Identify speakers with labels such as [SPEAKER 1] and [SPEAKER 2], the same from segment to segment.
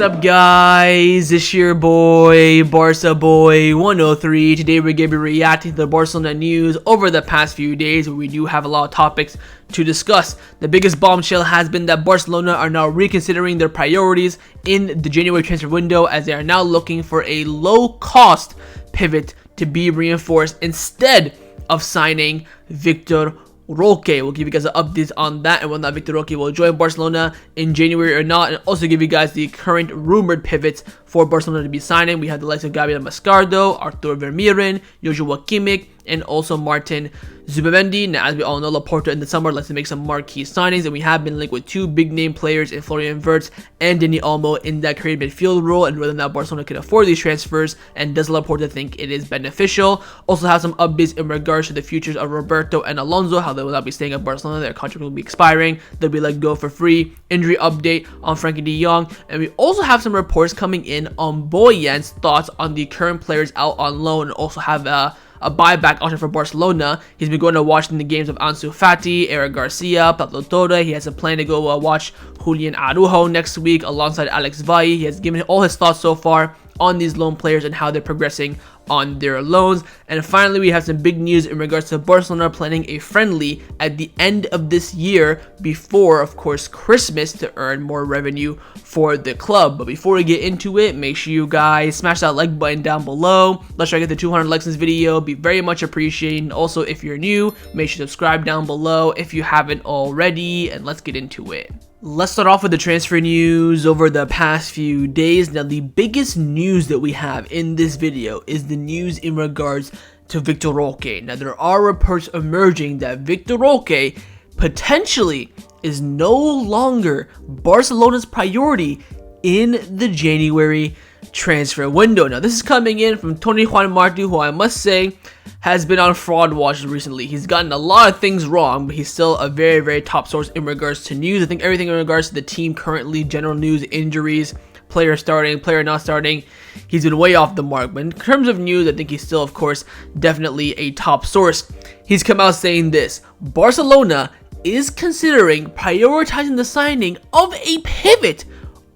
[SPEAKER 1] up, guys? It's your boy, Barca Boy 103. Today we're going to be reacting to the Barcelona news over the past few days, where we do have a lot of topics to discuss. The biggest bombshell has been that Barcelona are now reconsidering their priorities in the January transfer window, as they are now looking for a low-cost pivot to be reinforced instead of signing Vitor Roque. We'll give you guys an update on that and whether or not Vitor Roque will join Barcelona in January or not, and also give you guys the current rumored pivots for Barcelona to be signing. We have the likes of Gabriel Mascardo, Artur Vermeeren, Joshua Kimmich, and also Martin Zubimendi. Now, as we all know, Laporta in the summer likes to make some marquee signings, and we have been linked with two big name players in Florian Wirtz and Dani Olmo in that creative midfield role, and whether or not Barcelona can afford these transfers, and does Laporta think it is beneficial. Also have some updates in regards to the futures of Roberto and Alonso, how they will not be staying at Barcelona, their contract will be expiring, they'll be let go for free, injury update on Frankie de Jong, and we also have some reports coming in on Bojan's thoughts on the current players out on loan, and also have a buyback option for Barcelona. He's been going to watching the games of Ansu Fati, Eric Garcia, Pablo Torre. He has a plan to go watch Julian Araujo next week alongside Valle. He has given all his thoughts so far on these loan players and how they're progressing on their loans. And finally, we have some big news in regards to Barcelona planning a friendly at the end of this year before, of course, Christmas, to earn more revenue for the club. But before we get into it, make sure you guys smash that like button down below. Let's try to get to 200 likes in this video. Be very much appreciated. Also, if you're new, make sure to subscribe down below if you haven't already, and let's get into it. Let's start off with the transfer news over the past few days. Now, the biggest news that we have in this video is the news in regards to Vitor Roque. Now, there are reports emerging that Vitor Roque potentially is no longer Barcelona's priority in the January transfer window. Now, this is coming in from Tony Juan Marti, who I must say has been on fraud watch recently. He's gotten a lot of things wrong, but he's still a very, very top source in regards to news. I think everything in regards to the team currently, general news, injuries, player starting, player not starting, he's been way off the mark. But in terms of news, I think he's still, of course, definitely a top source. He's come out saying this: Barcelona is considering prioritizing the signing of a pivot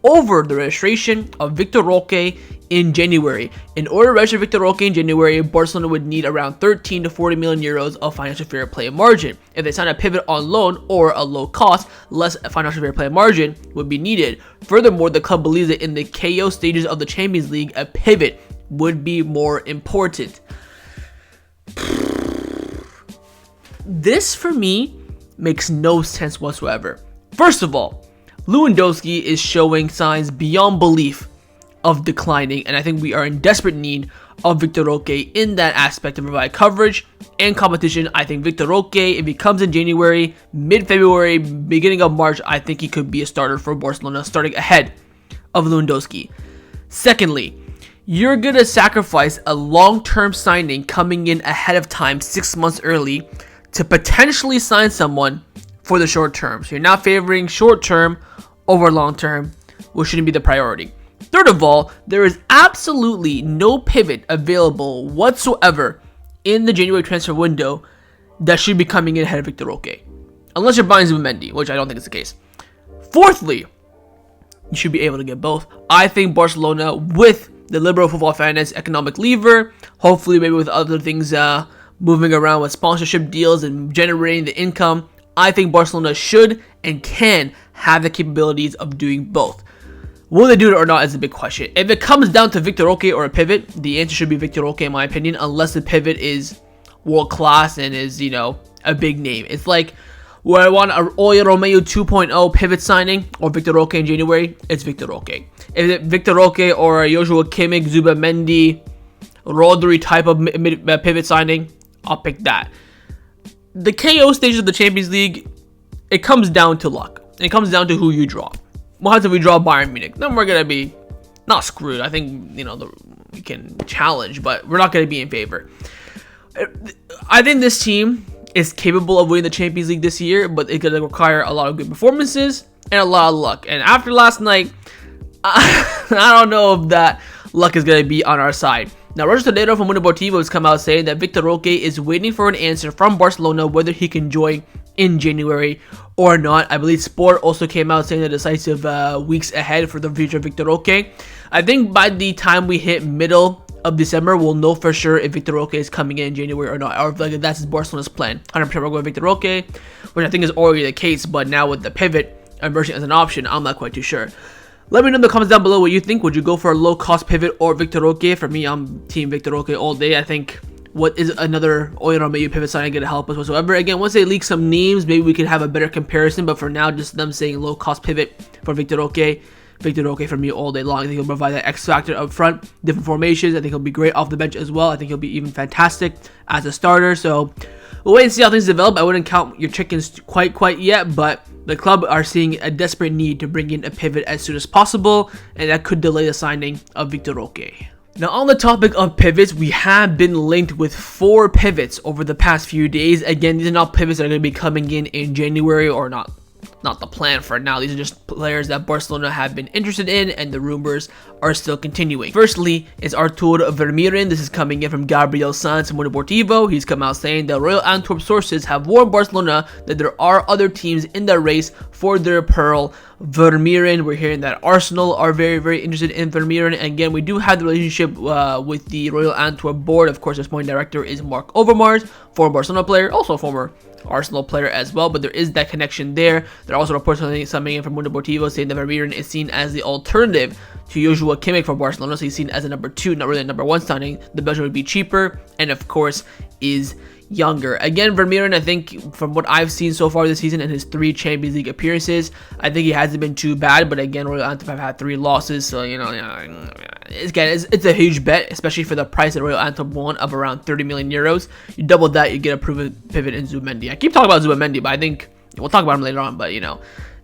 [SPEAKER 1] over the registration of Vitor Roque in January. In order to register Vitor Roque in January, Barcelona would need around 13 to 40 million euros of financial fair play margin. If they sign a pivot on loan or a low cost, less financial fair play margin would be needed. Furthermore, the club believes that in the KO stages of the Champions League, a pivot would be more important. This, for me, makes no sense whatsoever. First of all, Lewandowski is showing signs beyond belief of declining, and I think we are in desperate need of Vitor Roque in that aspect to provide coverage and competition. I think Vitor Roque, if he comes in January, mid-February, beginning of March, I think he could be a starter for Barcelona, starting ahead of Lewandowski. Secondly, you're going to sacrifice a long-term signing coming in ahead of time, 6 months early, to potentially sign someone for the short term. So you're not favoring short term over long term, which shouldn't be the priority. Third of all, there is absolutely no pivot available whatsoever in the January transfer window that should be coming in ahead of Vitor Roque, unless you're buying Zubimendi, which I don't think is the case. Fourthly, you should be able to get both. I think Barcelona, with the liberal football finance economic lever, hopefully maybe with other things moving around with sponsorship deals and generating the income, I think Barcelona should and can have the capabilities of doing both. Will they do it or not is a big question. If it comes down to Vitor Roque or a pivot, the answer should be Vitor Roque in my opinion, unless the pivot is world class and is, you know, a big name. It's like where I want an Oriol Romeu 2.0 pivot signing or Vitor Roque in January, it's Vitor Roque. If it's Vitor Roque or a Joshua Kimmich, Zubimendi, Rodri type of pivot signing, I'll pick that. The KO stages of the Champions League, it comes down to luck. It comes down to who you draw. What happens if we draw Bayern Munich? Then we're going to be not screwed. I think, you know, we can challenge, but we're not going to be in favor. I think this team is capable of winning the Champions League this year, but it's going to require a lot of good performances and a lot of luck. And after last night, I don't know if that luck is going to be on our side. Now, Roberto data from Mundo Deportivo has come out saying that Vitor Roque is waiting for an answer from Barcelona whether he can join in January or not. I believe Sport also came out saying the decisive weeks ahead for the future of Vitor Roque. I think by the time we hit middle of December, we'll know for sure if Vitor Roque is coming in January or not, or if like, that's Barcelona's plan. 100% we're going with Vitor Roque, which I think is already the case, but now with the pivot emerging as an option, I'm not quite too sure. Let me know in the comments down below what you think. Would you go for a low-cost pivot or Vitor Roque? For me, I'm team Vitor Roque all day. I think what is another Oriol Romeu pivot signing going to help us whatsoever? Again, once they leak some names, maybe we can have a better comparison, but for now, just them saying low-cost pivot for Vitor Roque. Vitor Roque for me all day long. I think he'll provide that X factor up front, different formations. I think he'll be great off the bench as well. I think he'll be even fantastic as a starter. So we'll wait and see how things develop. I wouldn't count your chickens quite yet, but the club are seeing a desperate need to bring in a pivot as soon as possible, and that could delay the signing of Vitor Roque. Now, on the topic of pivots, we have been linked with 4 pivots over the past few days. Again, these are not pivots that are going to be coming in January, or not the plan for now. These are just players that Barcelona have been interested in, and the rumors are still continuing. Firstly is Artur Vermeeren. This is coming in from Gabriel Sanz from Deportivo. He's come out saying that Royal Antwerp sources have warned Barcelona that there are other teams in the race for their pearl Vermeeren. We're hearing that Arsenal are very interested in Vermeeren. Again, we do have the relationship with the Royal Antwerp board. Of course, their sporting director is Marc Overmars, former Barcelona player, also former Arsenal player as well, but there is that connection there. There are also reports coming in from Mundo Deportivo saying that Vermeeren is seen as the alternative to Joshua Kimmich for Barcelona, so he's seen as a number 2, not really a number 1 signing. The Belgian would be cheaper, and of course is younger. Again, Vermeeren, I think from what I've seen so far this season and his 3 Champions League appearances, I think he hasn't been too bad, but again, Royal Antwerp have had 3 losses, so you know, it's a huge bet, especially for the price that Royal Antwerp won of around 30 million euros. You double that, you get a proven pivot in Zubimendi. I keep talking about Zubimendi, but I think we'll talk about him later on, but you know,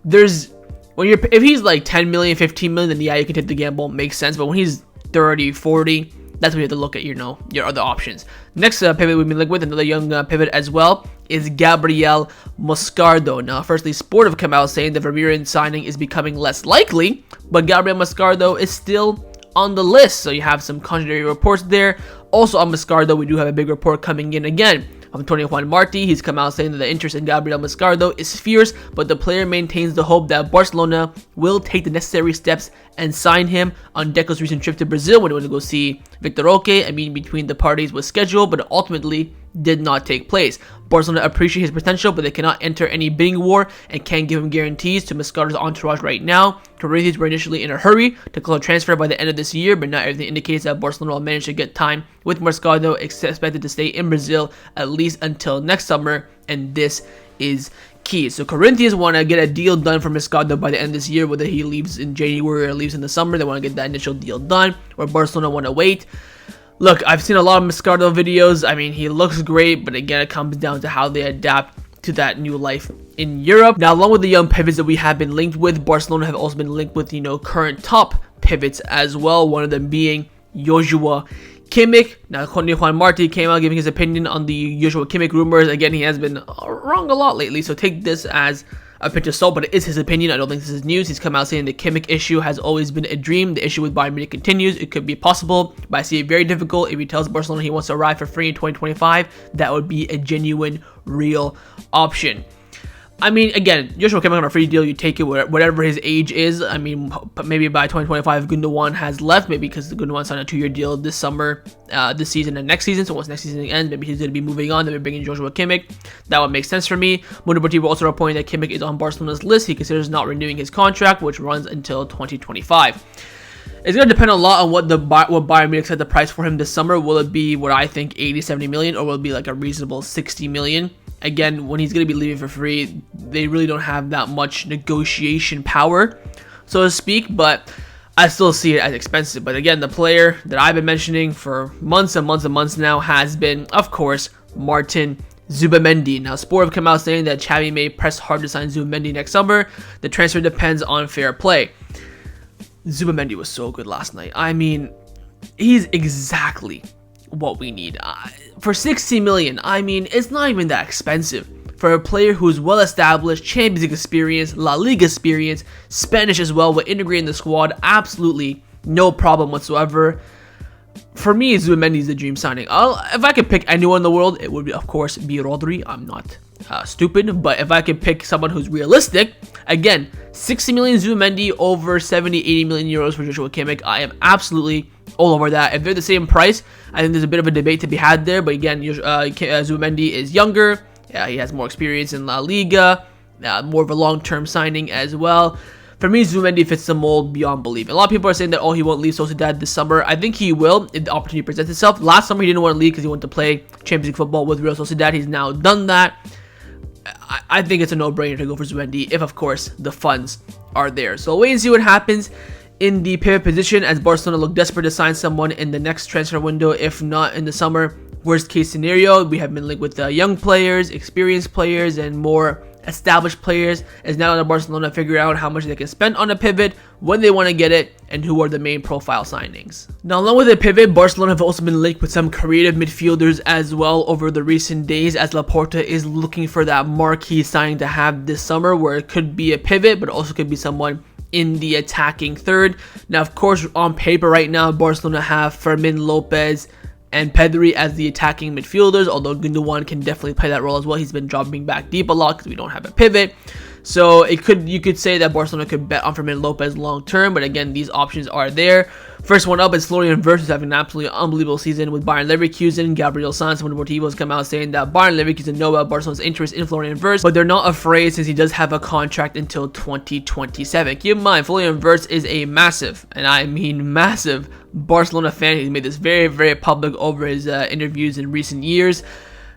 [SPEAKER 1] if he's like 10 million, 15 million, then yeah, you can take the gamble, makes sense, but when he's 30, 40, that's when you have to look at, you know, your other options. Next pivot we've been linked with, another young pivot as well, is Gabriel Moscardo. Now, firstly, Sport have come out saying the Vermeeren signing is becoming less likely, but Gabriel Moscardo is still on the list, so you have some contradictory reports there. Also on Moscardo, we do have a big report coming in again of Antonio Juan Martí. He's come out saying that the interest in Gabriel Moscardo is fierce, but the player maintains the hope that Barcelona will take the necessary steps and sign him. On Deco's recent trip to Brazil when he went to go see Vitor Roque, a meeting between the parties was scheduled, but ultimately did not take place. Barcelona appreciate his potential, but they cannot enter any bidding war and can't give him guarantees to Moscardo's entourage right now. Corinthians were initially in a hurry to close a transfer by the end of this year, but now everything indicates that Barcelona will manage to get time with Moscardo, expected to stay in Brazil at least until next summer, and this is key. So Corinthians want to get a deal done for Moscardo by the end of this year, whether he leaves in January or leaves in the summer. They want to get that initial deal done, or Barcelona want to wait. Look, I've seen a lot of Moscardo videos. I mean, he looks great, but again, it comes down to how they adapt to that new life in Europe. Now, along with the young pivots that we have been linked with, Barcelona have also been linked with, you know, current top pivots as well. One of them being Joshua Kimmich. Now, Antonio Juan Martí came out giving his opinion on the Joshua Kimmich rumors. Again, he has been wrong a lot lately, so take this as a pinch of salt, but it is his opinion. I don't think this is news. He's come out saying the Kimmich issue has always been a dream. The issue with Bayern Munich continues. It could be possible, but I see it very difficult. If he tells Barcelona he wants to arrive for free in 2025, that would be a genuine, real option. I mean, again, Joshua Kimmich on a free deal, you take it whatever his age is. I mean, maybe by 2025, Gundogan has left, maybe because Gundogan signed a 2-year deal this summer, this season and next season. So once next season ends, maybe he's going to be moving on. Then we're bringing Joshua Kimmich. That would make sense for me. Mundo Deportivo also reporting that Kimmich is on Barcelona's list. He considers not renewing his contract, which runs until 2025. It's going to depend a lot on what Bayern Munich set the price for him this summer. Will it be what I think 80, 70 million, or will it be like a reasonable 60 million? Again, when he's going to be leaving for free, they really don't have that much negotiation power, so to speak, but I still see it as expensive. But again, the player that I've been mentioning for months and months and months now has been, of course, Martin Zubimendi. Now, Sport have come out saying that Xavi may press hard to sign Zubimendi next summer. The transfer depends on fair play. Zubimendi was so good last night. I mean, he's exactly what we need. For 60 million, I mean, it's not even that expensive for a player who's well established, Champions League experience, La Liga experience, Spanish as well, with integrating the squad, absolutely no problem whatsoever. for me, Zubimendi is the dream signing. If I could pick anyone in the world, it would, of course, be Rodri. I'm not stupid, but if I could pick someone who's realistic, again, 60 million Zubimendi over 70, 80 million euros for Joshua Kimmich. I am absolutely all over that. If they're the same price, I think there's a bit of a debate to be had there. But again, Zubimendi is younger. He has more experience in La Liga, more of a long-term signing as well. For me, Zubimendi fits the mold beyond belief. A lot of people are saying that, oh, he won't leave Sociedad this summer. I think he will if the opportunity presents itself. Last summer, he didn't want to leave because he wanted to play Champions League football with Real Sociedad. He's now done that. I think it's a no-brainer to go for Zubimendi if, of course, the funds are there. So wait and see what happens in the pivot position as Barcelona look desperate to sign someone in the next transfer window, if not in the summer. Worst case scenario, we have been linked with young players, experienced players, and more established players. It's now on Barcelona to figure out how much they can spend on a pivot, when they want to get it, and who are the main profile signings. Now, along with the pivot, Barcelona have also been linked with some creative midfielders as well over the recent days, as Laporta is looking for that marquee signing to have this summer, where it could be a pivot, but also could be someone in the attacking third. Now, of course, on paper right now, Barcelona have Fermin Lopez and Pedri as the attacking midfielders, although Gundogan can definitely play that role as well. He's been dropping back deep a lot because we don't have a pivot. So you could say that Barcelona could bet on Fermin Lopez long term, but again, these options are there. First one up is Florian Wirtz, who's having an absolutely unbelievable season with Bayern Leverkusen. Gabriel Sanz from Deportivo has come out saying that Bayern Leverkusen know about Barcelona's interest in Florian Wirtz, but they're not afraid since he does have a contract until 2027. Keep in mind, Florian Wirtz is a massive, and I mean massive, Barcelona fan. He's made this very, very public over his interviews in recent years.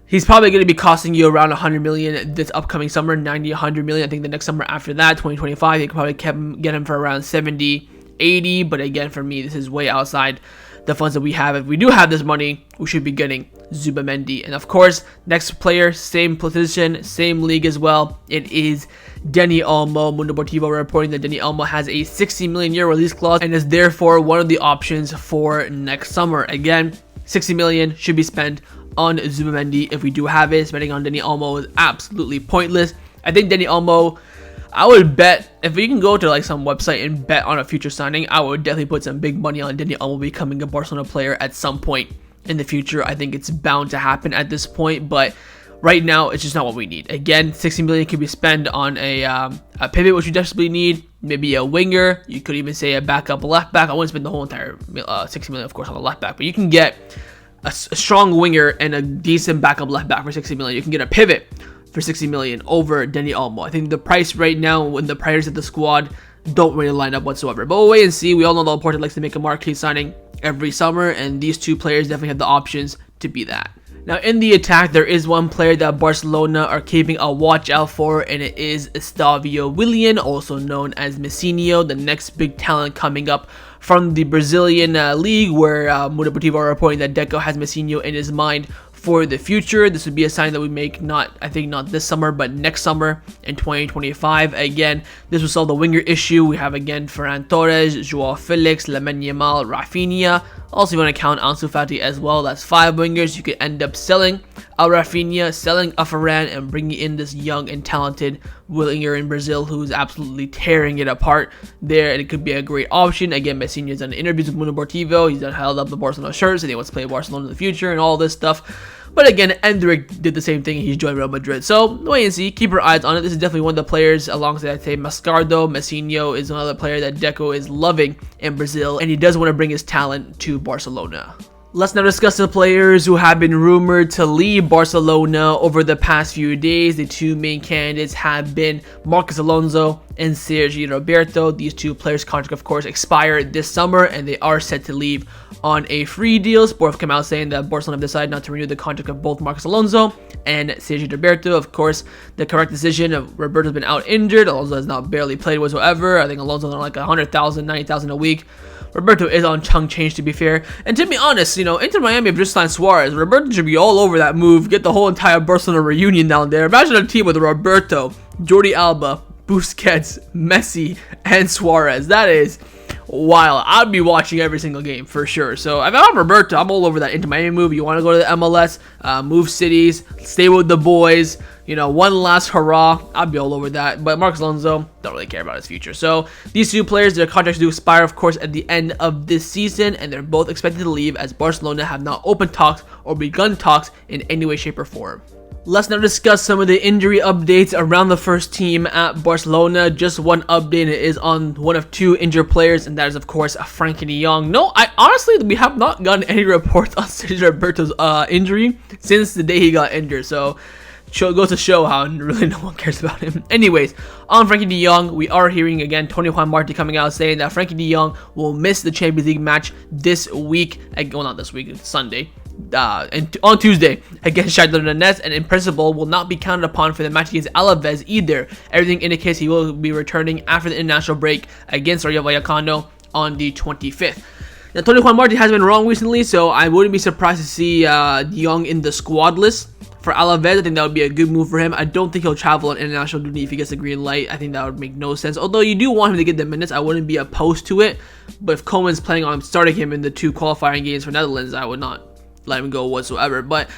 [SPEAKER 1] He's probably going to be costing you around 100 million this upcoming summer, 90, 100 million. I think the next summer after that, 2025, you can probably get him for around 70, 80. But again, for me, this is way outside the funds that we have. If we do have this money, we should be getting Zubimendi. And of course, next player, same position, same league as well. It is Dani Olmo. Mundo Deportivo reporting that Dani Olmo has a 60 million euro release clause and is therefore one of the options for next summer. Again, 60 million should be spent on Zubimendi if we do have it. Spending on Dani Olmo is absolutely pointless. I think Dani Olmo, I would bet, if we can go to like some website and bet on a future signing, I would definitely put some big money on Dani Olmo becoming a Barcelona player at some point in the future. I think it's bound to happen at this point, but right now it's just not what we need. Again, 60 million could be spent on a pivot, which we desperately need. Maybe a winger. You could even say a backup left back. I wouldn't spend the whole entire 60 million, of course, on a left back, but you can get a strong winger and a decent backup left back for 60 million. You can get a pivot for 60 million over Dani Olmo. I think the price right now when the priorities of the squad don't really line up whatsoever. But we'll wait and see. We all know that Laporta likes to make a marquee signing every summer, and these two players definitely have the options to be that. Now, in the attack, there is one player that Barcelona are keeping a watch out for, and it is Estavio Willian, also known as Messinho, the next big talent coming up from the Brazilian league, where Mundo Deportivo are reporting that Deco has Messinho in his mind for the future. This would be a sign that we make not this summer, but next summer in 2025. Again, this will solve the winger issue. We have again Ferran Torres, Joao Felix, Lamine Yamal, Rafinha. Also, you want to count Ansu Fati as well. That's 5 wingers. You could end up selling a Rafinha, selling a Ferran, and bringing in this young and talented winger in Brazil who's absolutely tearing it apart there, and it could be a great option. Again, Messinho has done interviews with Mundo Deportivo. He's done held up the Barcelona shirts, and he wants to play Barcelona in the future and all this stuff. But again, Endrick did the same thing. He's joined Real Madrid. So, wait and see. Keep your eyes on it. This is definitely one of the players, alongside, I'd say, Mascardo. Messinho is another player that Deco is loving in Brazil, and he does want to bring his talent to Barcelona. Let's now discuss the players who have been rumored to leave Barcelona over the past few days. The two main candidates have been Marcos Alonso and Sergio Roberto. These two players' contract, of course, expired this summer, and they are set to leave on a free deal. Sport have come out saying that Barcelona have decided not to renew the contract of both Marcos Alonso and Sergio Roberto. Of course, the correct decision of Roberto's been out injured. Alonso has not barely played whatsoever. I think Alonso's on like 100,000, 90,000 a week. Roberto is on chunk change, to be fair. And to be honest, Inter Miami have just signed Suarez. Roberto should be all over that move. Get the whole entire Barcelona reunion down there. Imagine a team with Roberto, Jordi Alba, Busquets, Messi, and Suarez. That is wild. I'd be watching every single game for sure. So if I'm Roberto, I'm all over that Inter Miami move. You want to go to the MLS, move cities, stay with the boys. You know, one last hurrah. I'd be all over that. But Marcos Alonso, don't really care about his future. So these two players, their contracts do expire, of course, at the end of this season, and they're both expected to leave as Barcelona have not opened talks or begun talks in any way, shape, or form. Let's now discuss some of the injury updates around the first team at Barcelona. Just one update, and it is on one of two injured players, and that is, of course, Frenkie de Jong. No, honestly, we have not gotten any reports on Sergio Roberto's injury since the day he got injured. So goes to show how really no one cares about him. Anyways, on Frenkie de Jong, we are hearing again Tony Juan Marti coming out saying that Frenkie de Jong will miss the Champions League match this week. Well, not this week, it's Sunday. And on Tuesday against Chadi, and in principle will not be counted upon for the match against Alaves either. Everything indicates he will be returning after the international break against Rayo Vallecano on the 25th. Now, Tony Juan Marti has been wrong recently, so I wouldn't be surprised to see de Jong in the squad list for Alaves. I think that would be a good move for him. I don't think he'll travel on international duty if he gets the green light. I think that would make no sense. Although you do want him to get the minutes, I wouldn't be opposed to it. But if Koeman's planning on starting him in the two qualifying games for Netherlands, I would not let him go whatsoever. But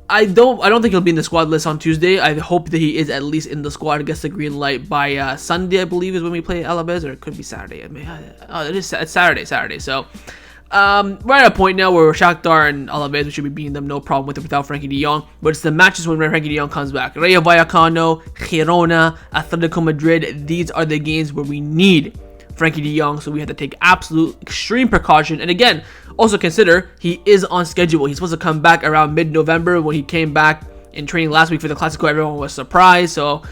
[SPEAKER 1] I don't think he'll be in the squad list on Tuesday. I hope that he is at least in the squad and gets the green light by Sunday, I believe, is when we play Alaves, or it could be Saturday. It's Saturday. So we're at a point now where Shakhtar and Alaves, we should be beating them, no problem with it without Frenkie de Jong. But it's the matches when Frenkie de Jong comes back. Rayo Vallecano, Girona, Atletico Madrid. These are the games where we need Frenkie de Jong, so we have to take absolute extreme precaution. And again, also consider he is on schedule. He's supposed to come back around mid-November. When he came back in training last week for the Clasico, everyone was surprised. So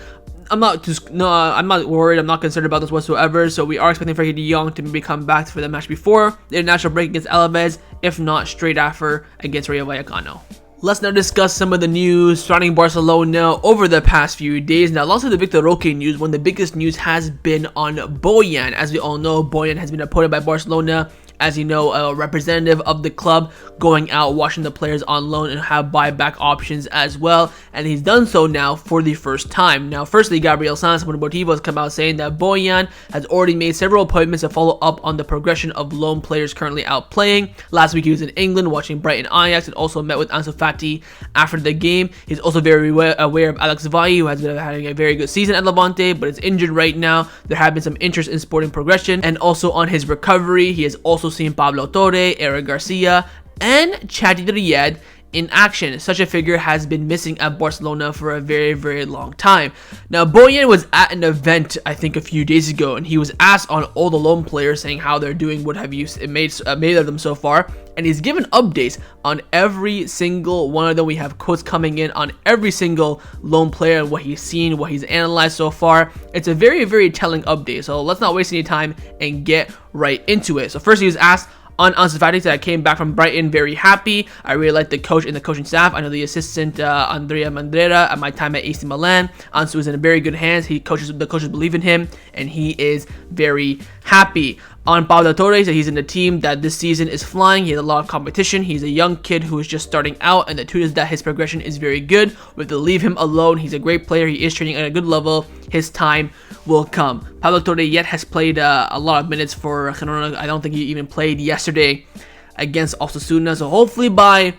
[SPEAKER 1] I'm not worried. I'm not concerned about this whatsoever. So we are expecting Frenkie de Jong to maybe come back for the match before the international break against Alaves, if not straight after against Rayo Vallecano. Let's now discuss some of the news surrounding Barcelona over the past few days. Now, alongside the Vitor Roque news, one of the biggest news has been on Bojan. As we all know, Bojan has been appointed by Barcelona, as you know, a representative of the club, going out, watching the players on loan and have buyback options as well. And he's done so now for the first time. Now, firstly, Gabriel Sanz from Deportivo has come out saying that Bojan has already made several appointments to follow up on the progression of loan players currently out playing. Last week, he was in England watching Brighton Ajax and also met with Ansu Fati after the game. He's also very aware of Alex Valle, who has been having a very good season at Levante, but is injured right now. There have been some interest in sporting progression and also on his recovery. He has also seen Pablo Torre, Eric Garcia, and Chadi Riad in action. Such a figure has been missing at Barcelona for a very, very long time. Now, Bojan was at an event, I think, a few days ago, and he was asked on all the loan players saying how they're doing, what have you made of them so far, and he's given updates on every single one of them. We have quotes coming in on every single loan player and what he's seen, what he's analyzed so far. It's a very, very telling update, so let's not waste any time and get right into it. So first, he was asked on Ansu Fati, that I came back from Brighton very happy. I really like the coach and the coaching staff. I know the assistant Andrea Mandrera at my time at AC Milan. Ansu is in very good hands. The coaches believe in him, and he is very happy. On Pablo Torre, that he's in the team that this season is flying. He has a lot of competition. He's a young kid who is just starting out, and the truth is that his progression is very good. We have to leave him alone. He's a great player. He is training at a good level. His time will come. Pablo Torre yet has played a lot of minutes for Girona. I don't think he even played yesterday against Osasuna. So hopefully by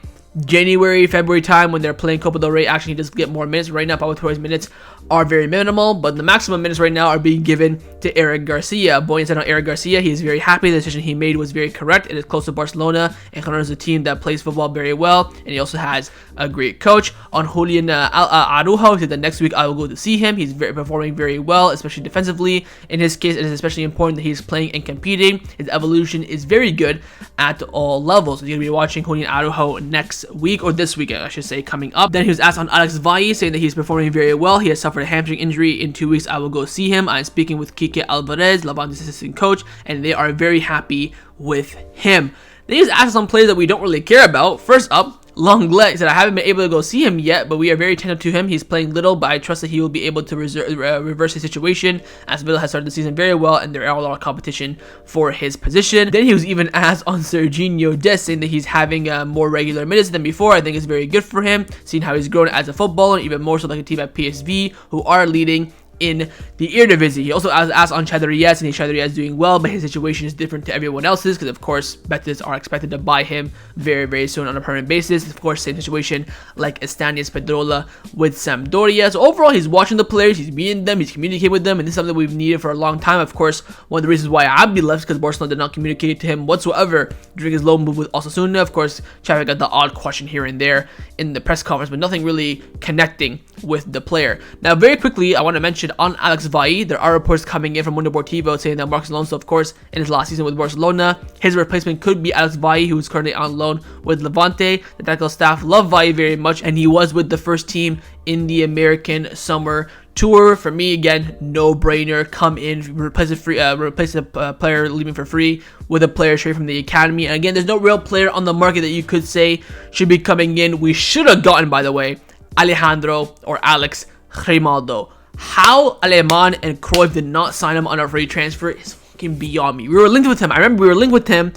[SPEAKER 1] January, February time when they're playing Copa del Rey, actually he does get more minutes. Right now, Pablo Torre's minutes are very minimal, but the maximum minutes right now are being given to Eric Garcia. Bojan said on Eric Garcia, he is very happy. The decision he made was very correct. It is close to Barcelona, and Girona is a team that plays football very well, and he also has a great coach. On Julian Araujo, he said that next week I will go to see him. He's performing very well, especially defensively. In his case, it is especially important that he's playing and competing. His evolution is very good at all levels. You're going to be watching Julian Araujo next week, or this week, I should say, coming up. Then he was asked on Alex Valle, saying that he's performing very well. He has suffered a hamstring injury. In 2 weeks, I will go see him. I'm speaking with Quique Alvarez, Levante's assistant coach, and they are very happy with him. Then he was asked some players that we don't really care about. First up, Lenglet. He said, I haven't been able to go see him yet, but we are very attentive to him. He's playing little, but I trust that he will be able to reverse his situation, as Valle has started the season very well, and there are a lot of competition for his position. Then he was even asked on Sergino Dest, saying that he's having more regular minutes than before. I think it's very good for him, seeing how he's grown as a footballer, even more so like a team at PSV, who are leading in the Eredivisie. He also asked on Chadi, and Chadi is doing well, but his situation is different to everyone else's because, of course, Betis are expected to buy him very, very soon on a permanent basis. Of course, same situation like Estanis Pedrola with Sampdoria. So overall, he's watching the players, he's meeting them, he's communicating with them, and this is something we've needed for a long time. Of course, one of the reasons why Abdi left is because Barcelona did not communicate to him whatsoever during his loan move with Osasuna. Of course, Xavi got the odd question here and there in the press conference, but nothing really connecting with the player. Now, very quickly, I want to mention on Alex Valle, there are reports coming in from Mundo Deportivo saying that Marcos Alonso, of course, in his last season with Barcelona, his replacement could be Alex Valle, who is currently on loan with Levante. The technical staff love Valle very much, and he was with the first team in the American Summer Tour. For me, again, no-brainer. Come in, replace a player leaving for free with a player straight from the academy. And again, there's no real player on the market that you could say should be coming in. We should have gotten, by the way, Alejandro or Alex Grimaldo. How Aleman and Cruyff did not sign him on a free transfer is fucking beyond me. We were linked with him. I remember we were linked with him.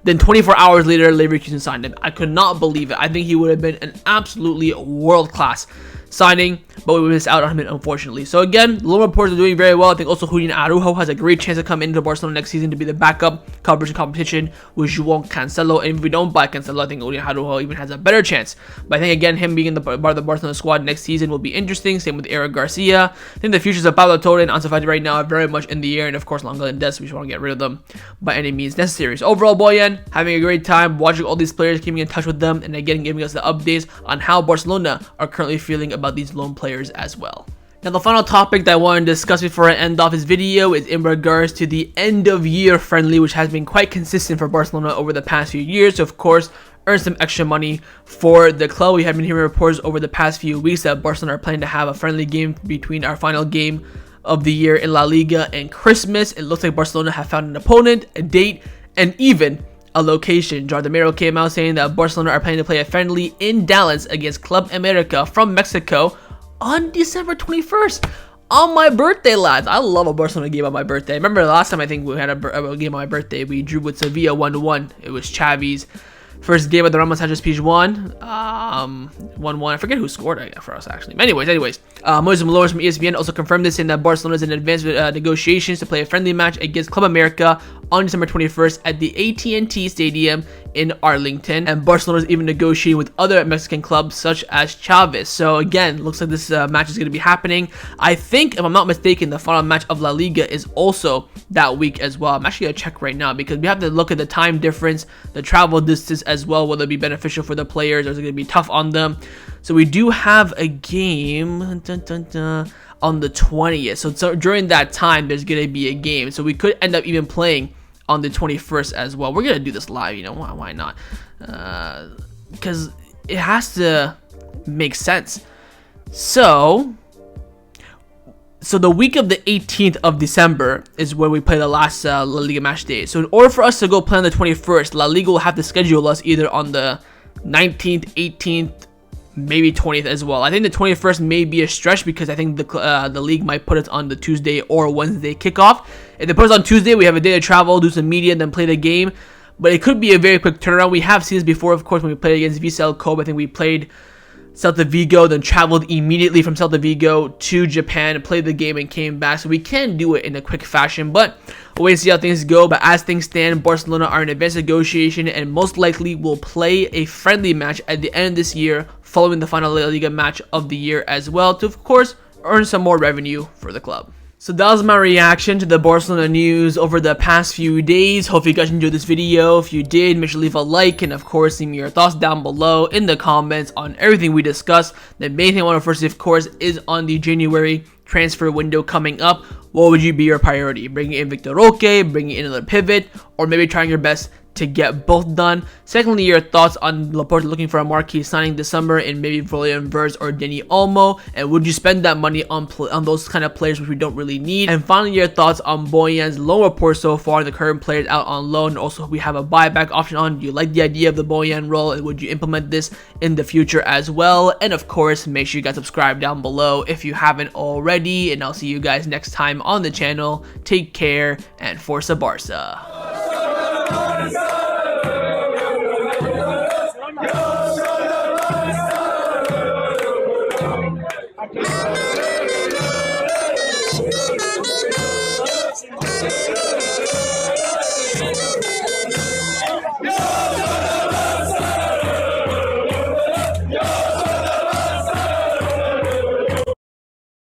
[SPEAKER 1] Then 24 hours later, Leverkusen signed him. I could not believe it. I think he would have been an absolutely world-class signing, but we missed out on him, unfortunately. So again, the loan reports are doing very well. I think also Julian Araujo has a great chance to come into Barcelona next season to be the backup coverage and competition with Joan Cancelo. And if we don't buy Cancelo, I think Julian Araujo even has a better chance. But I think again, him being in the part of the Barcelona squad next season will be interesting. Same with Eric Garcia. I think the futures of Pablo Torre and Ansu Fati right now are very much in the air, and of course Lenglet and Dest, we just want to get rid of them by any means necessary. So overall, Bojan having a great time watching all these players, keeping in touch with them, and again giving us the updates on how Barcelona are currently feeling about these loan players as well. Now, the final topic that I want to discuss before I end off this video is in regards to the end of year friendly, which has been quite consistent for Barcelona over the past few years. So of course, earn some extra money for the club. We have been hearing reports over the past few weeks that Barcelona are planning to have a friendly game between our final game of the year in La Liga and Christmas. It looks like Barcelona have found an opponent, a date, and even a location. Jardimero came out saying that Barcelona are planning to play a friendly in Dallas against Club America from Mexico on December 21st. On my birthday, lads. I love a Barcelona game on my birthday. Remember the last time I think we had a game on my birthday, we drew with Sevilla 1-1. It was Xavi's first game of the Ramos Sanchez Pizjuan, 1-1. I forget who scored for us, actually. Anyways, Moises Malores from ESPN also confirmed this, in that Barcelona is in advanced negotiations to play a friendly match against Club America on December 21st at the AT&T Stadium in Arlington, and Barcelona is even negotiating with other Mexican clubs such as Chavez. So again, looks like this match is going to be happening. I think, if I'm not mistaken, the final match of La Liga is also that week as well. I'm actually going to check right now because we have to look at the time difference, the travel distance as well, whether it be beneficial for the players or is it going to be tough on them. So we do have a game on the 20th. So during that time, there's going to be a game. So we could end up even playing on the 21st as well. We're going to do this live, you know, why not? Because it has to make sense. So the week of the 18th of December is when we play the last La Liga match day. So in order for us to go play on the 21st, La Liga will have to schedule us either on the 19th, 18th, maybe 20th as well. I think the 21st may be a stretch because I think the league might put it on the Tuesday or Wednesday kickoff. If they put us on Tuesday, we have a day to travel, do some media, and then play the game. But it could be a very quick turnaround. We have seen this before, of course, when we played against Vissel Kobe. I think we played Celta Vigo, then traveled immediately from Celta Vigo to Japan, played the game, and came back. So we can do it in a quick fashion, but we'll wait and see how things go. But as things stand, Barcelona are in advanced negotiation and most likely will play a friendly match at the end of this year, following the final La Liga match of the year as well, to, of course, earn some more revenue for the club. So that was my reaction to the Barcelona news over the past few days. Hope you guys enjoyed this video. If you did, make sure to leave a like, and of course, leave me your thoughts down below in the comments on everything we discussed. The main thing I want to first, of course, is on the January transfer window coming up. What would you be your priority? Bringing in Vitor Roque, bringing in another pivot, or maybe trying your best to get both done? Secondly, your thoughts on Laporta looking for a marquee signing this summer in maybe Florian, Wirtz, or Dani Olmo, and would you spend that money on those kind of players which we don't really need? And finally, your thoughts on Bojan's loan report so far, the current players out on loan. Also, we have a buyback option on. Do you like the idea of the Bojan role, and would you implement this in the future as well? And of course, make sure you guys subscribe down below if you haven't already, and I'll see you guys next time on the channel. Take care, and Forza Barca.